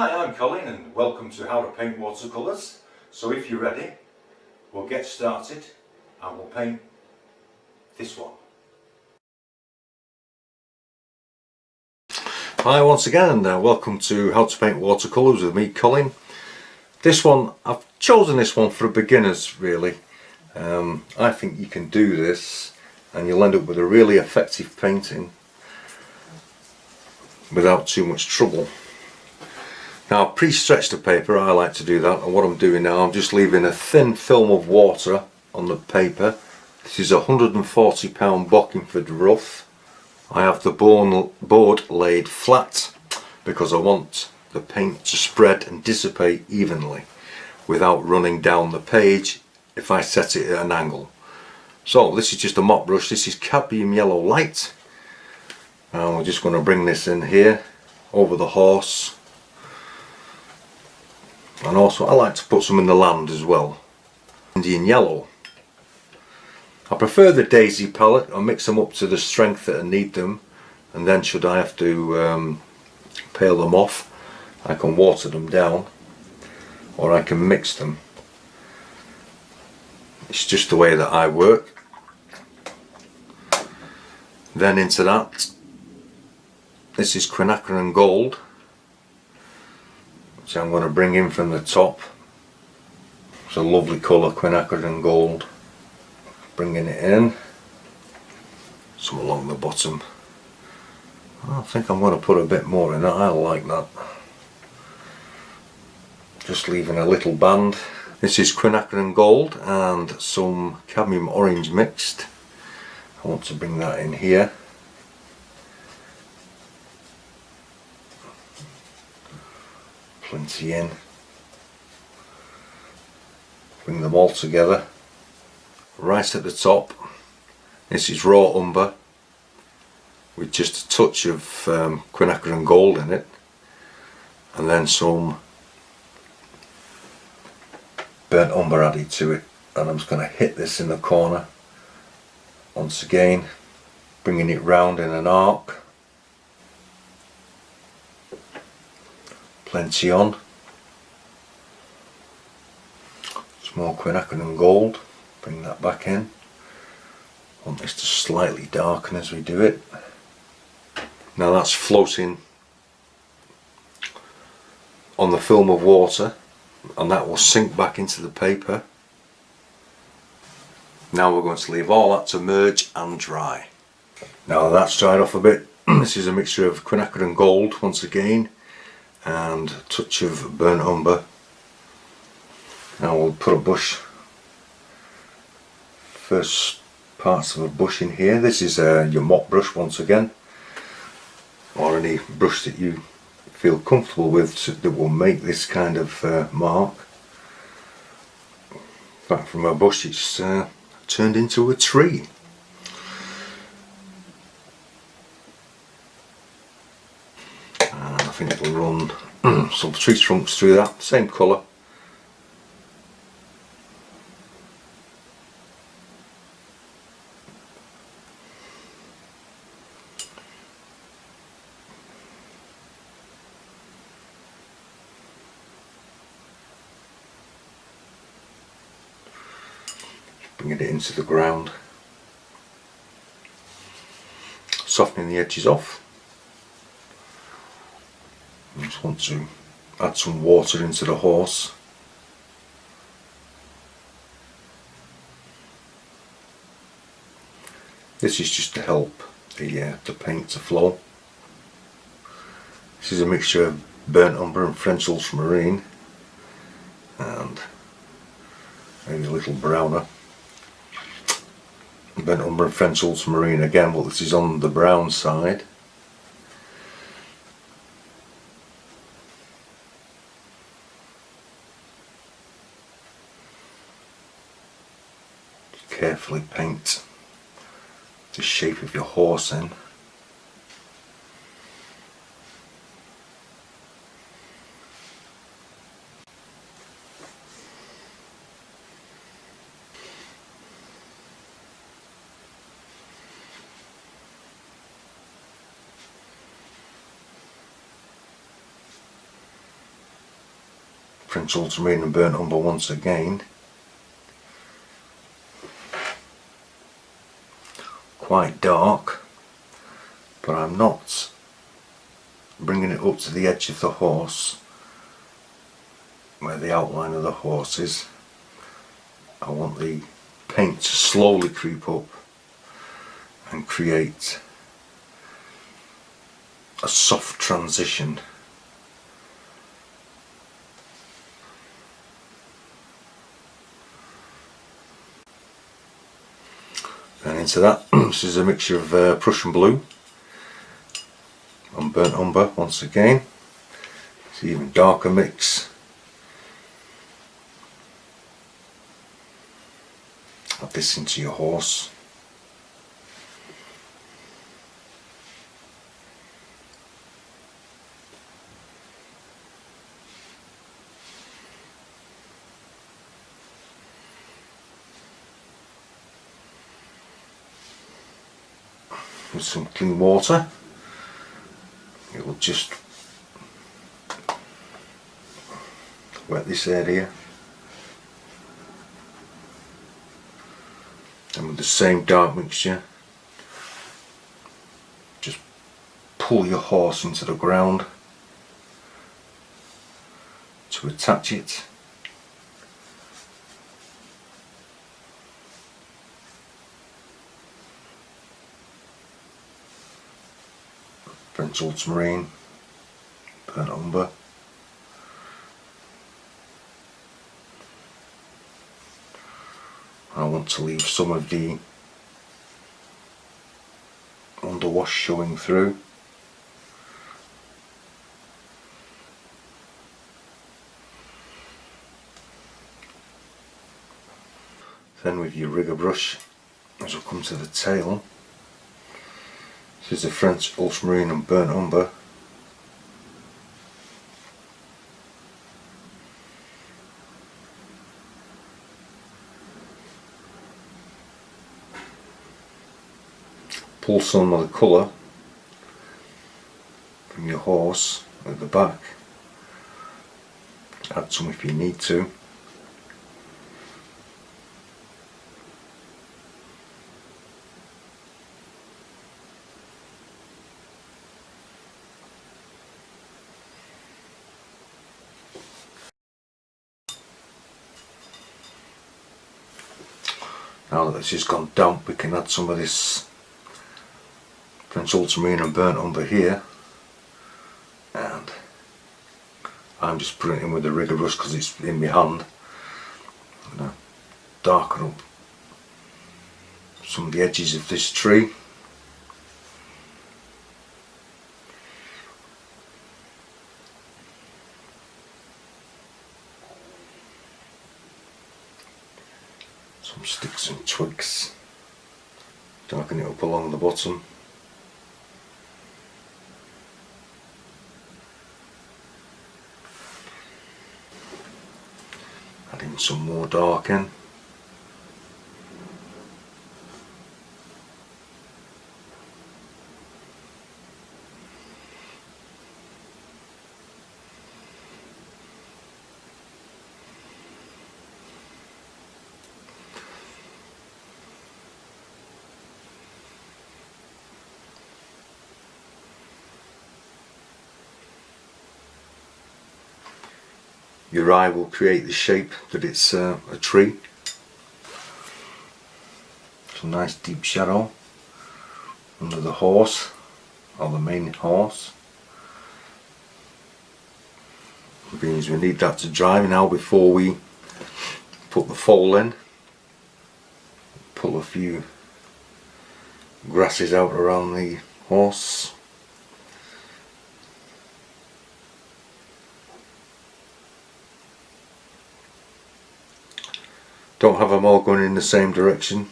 Hi, I'm Colin and welcome to How to Paint Watercolours. So if you're ready, we'll get started and we'll paint this one. Hi once again and welcome to How to Paint Watercolours with me, Colin. This one, I've chosen this one for beginners really. I think you can do this and you'll end up with a really effective painting without too much trouble. Now, I've pre-stretched the paper. I like to do that, and what I'm doing now, I'm just leaving a thin film of water on the paper. This is a £140 Bockingford rough. I have the board laid flat because I want the paint to spread and dissipate evenly without running down the page if I set it at an angle. So this is just a mop brush. This is cadmium yellow light, and we're just going to bring this in here over the horse. And also I like to put some in the land as well. Indian yellow. I prefer the daisy palette. I mix them up to the strength that I need them, and then should I have to peel them off, I can water them down or I can mix them. It's just the way that I work. Then into that, this is quinacridone gold, which I'm going to bring in from the top. It's a lovely colour, quinacridone gold. Bringing it in, some along the bottom. I think I'm going to put a bit more in that. I like that. Just leaving a little band. This is quinacridone gold and some cadmium orange mixed. I want to bring that in here. Plenty in. Bring them all together. Right at the top, this is raw umber with just a touch of quinacridone gold in it, and then some burnt umber added to it. And I'm just going to hit this in the corner once again, bringing it round in an arc. Plenty on. Some more quinacridone gold. Bring that back in. Want this to slightly darken as we do it. Now that's floating on the film of water, and that will sink back into the paper. Now we're going to leave all that to merge and dry. Now that's dried off a bit. This is a mixture of quinacridone gold once again and a touch of burnt umber. Now we'll put a bush, first parts of a bush in here. This is your mop brush once again, or any brush that you feel comfortable with that will make this kind of mark. Back from a bush, it's turned into a tree. And I think it'll run some tree trunks through that, same colour. Bringing it into the ground, softening the edges off. I just want to add some water into the horse. This is just to help the paint to flow. This is a mixture of burnt umber and French ultramarine, and maybe a little browner. Burnt umber and French ultramarine again, but this is on the brown side. Carefully paint the shape of your horse in. French ultramarine and burnt umber once again. Quite dark, but I'm not bringing it up to the edge of the horse where the outline of the horse is. I want the paint to slowly creep up and create a soft transition. And into that, this is a mixture of Prussian blue and burnt umber once again. It's an even darker mix. Add this into your horse. With some clean water, it will just wet this area, and with the same dark mixture just pull your horse into the ground to attach it. French ultramarine, burnt umber, I want to leave some of the underwash showing through. Then with your rigger brush, as we come to the tail, this is the French ultramarine and burnt umber. Pull some of the colour from your horse at the back. Add some if you need to. Now that this has gone damp, we can add some of this French ultramarine and burnt umber here, and I'm just putting it in with the rigger brush because it's in my hand. I'm going to darken up some of the edges of this tree. Some sticks and twigs, darken it up along the bottom. Adding some more darken. Your eye will create the shape that it's a tree. Some nice deep shadow under the horse, or the main horse. It means we need that to dry now before we put the foal in. Pull a few grasses out around the horse. Don't have them all going in the same direction.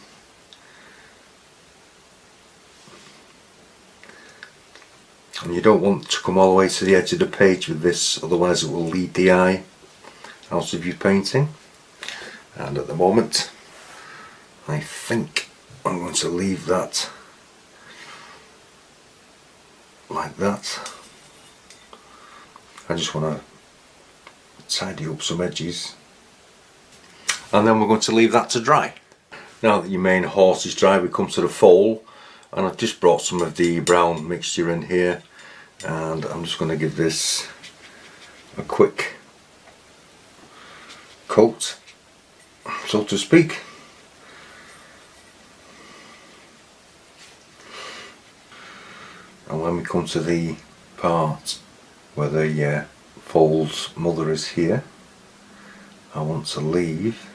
And you don't want to come all the way to the edge of the page with this, otherwise it will lead the eye out of your painting. And at the moment, I think I'm going to leave that like that. I just want to tidy up some edges, and then we're going to leave that to dry. Now that your main horse is dry, we come to the foal, and I've just brought some of the brown mixture in here, and I'm just going to give this a quick coat, so to speak. And when we come to the part where the foal's mother is here, I want to leave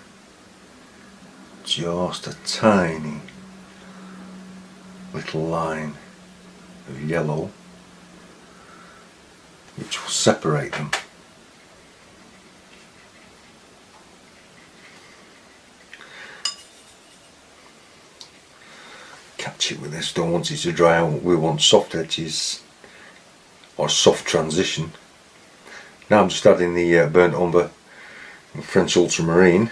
just a tiny little line of yellow which will separate them. Catch it with this, don't want it to dry out, we want soft edges or soft transition. Now I'm just adding the burnt umber and French ultramarine.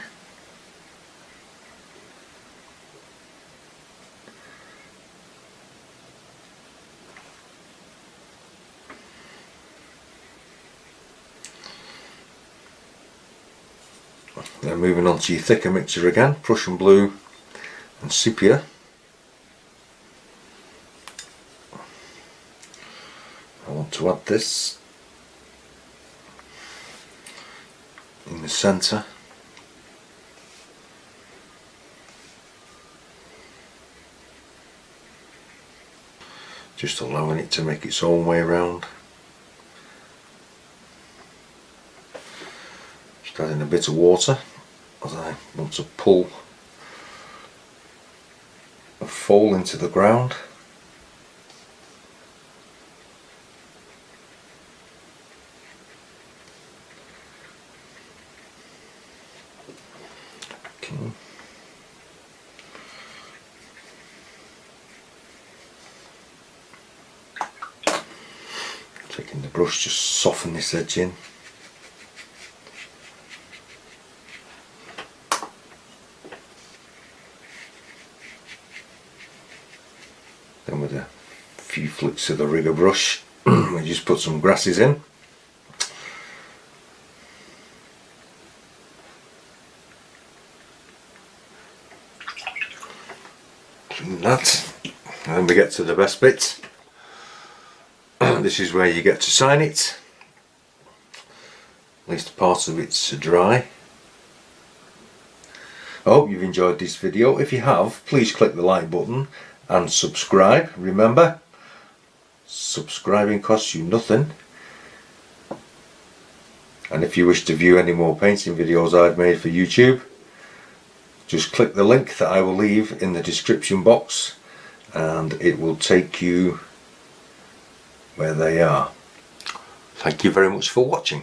Then moving on to your thicker mixture again, Prussian blue and sepia. I want to add this in the centre. Just allowing it to make its own way around. Just adding a bit of water as I want to pull a foal into the ground. Okay. Taking the brush, just soften this edge in. Then with a few flicks of the rigger brush, we just put some grasses in. Clean that, and then we get to the best bit. This is where you get to sign it. At least part of it's dry. I hope you've enjoyed this video. If you have, please click the like button and subscribe. Remember, subscribing costs you nothing. And if you wish to view any more painting videos I've made for YouTube, just click the link that I will leave in the description box and it will take you where they are. Thank you very much for watching.